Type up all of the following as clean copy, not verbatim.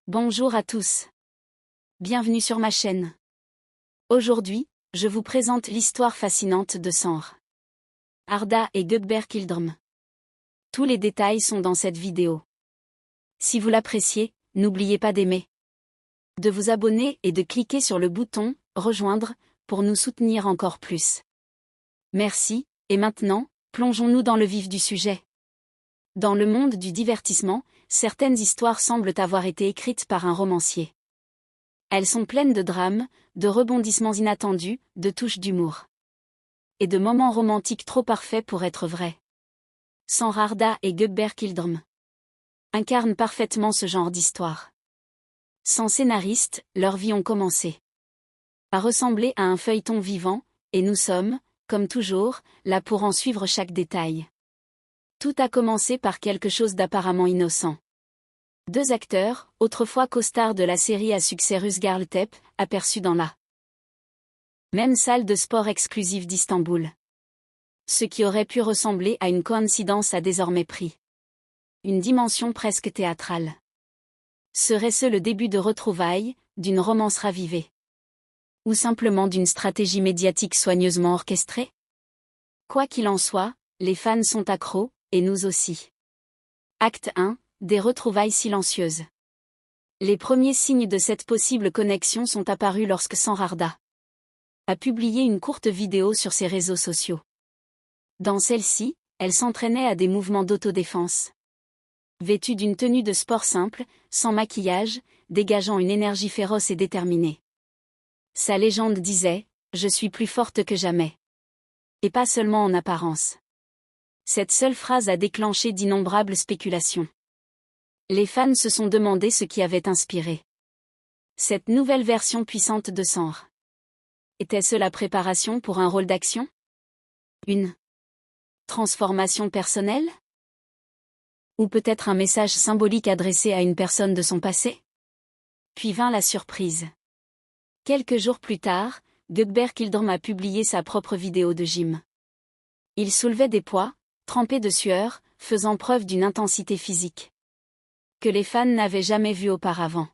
Bonjour à tous. Bienvenue sur ma chaîne. Aujourd'hui, je vous présente l'histoire fascinante de Sanr, Arda et Gökberk Yıldırım. Tous les détails sont dans cette vidéo. Si vous l'appréciez, n'oubliez pas d'aimer, de vous abonner et de cliquer sur le bouton « Rejoindre » pour nous soutenir encore plus. Merci, et maintenant, plongeons-nous dans le vif du sujet. Dans le monde du divertissement, certaines histoires semblent avoir été écrites par un romancier. Elles sont pleines de drames, de rebondissements inattendus, de touches d'humour. Et de moments romantiques trop parfaits pour être vrais. Sanr Arda et Gökberk Yıldırım incarnent parfaitement ce genre d'histoire. Sans scénariste, leurs vies ont commencé à ressembler à un feuilleton vivant, et nous sommes, comme toujours, là pour en suivre chaque détail. Tout a commencé par quelque chose d'apparemment innocent. Deux acteurs, autrefois costards de la série à succès russe Gaziantep, aperçus dans la même salle de sport exclusive d'Istanbul. Ce qui aurait pu ressembler à une coïncidence a désormais pris une dimension presque théâtrale. Serait-ce le début de retrouvailles, d'une romance ravivée? Ou simplement d'une stratégie médiatique soigneusement orchestrée? Quoi qu'il en soit, les fans sont accros, et nous aussi. Acte 1, des retrouvailles silencieuses. Les premiers signes de cette possible connexion sont apparus lorsque Sanr Arda a publié une courte vidéo sur ses réseaux sociaux. Dans celle-ci, elle s'entraînait à des mouvements d'autodéfense. Vêtue d'une tenue de sport simple, sans maquillage, dégageant une énergie féroce et déterminée. Sa légende disait « Je suis plus forte que jamais ». Et pas seulement en apparence. Cette seule phrase a déclenché d'innombrables spéculations. Les fans se sont demandé ce qui avait inspiré cette nouvelle version puissante de Sanr. Était-ce la préparation pour un rôle d'action? Une transformation personnelle? Ou peut-être un message symbolique adressé à une personne de son passé? Puis vint la surprise. Quelques jours plus tard, Gökberk Yıldırım a publié sa propre vidéo de gym. Il soulevait des poids, trempé de sueur, faisant preuve d'une intensité physique que les fans n'avaient jamais vue auparavant.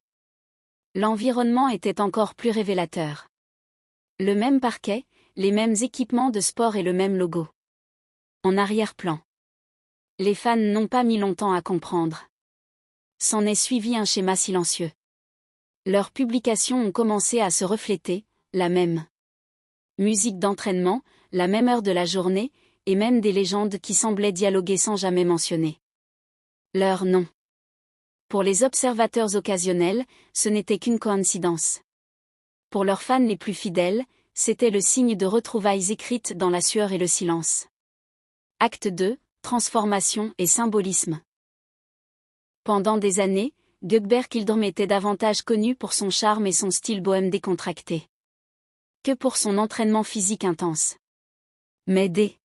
L'environnement était encore plus révélateur. Le même parquet, les mêmes équipements de sport et le même logo. En arrière-plan. Les fans n'ont pas mis longtemps à comprendre. S'en est suivi un schéma silencieux. Leurs publications ont commencé à se refléter, la même musique d'entraînement, la même heure de la journée, et même des légendes qui semblaient dialoguer sans jamais mentionner leur nom. Pour les observateurs occasionnels, ce n'était qu'une coïncidence. Pour leurs fans les plus fidèles, c'était le signe de retrouvailles écrites dans la sueur et le silence. Acte 2, transformation et symbolisme. Pendant des années, Gökberk Yıldırım était davantage connu pour son charme et son style bohème décontracté que pour son entraînement physique intense. Mais dès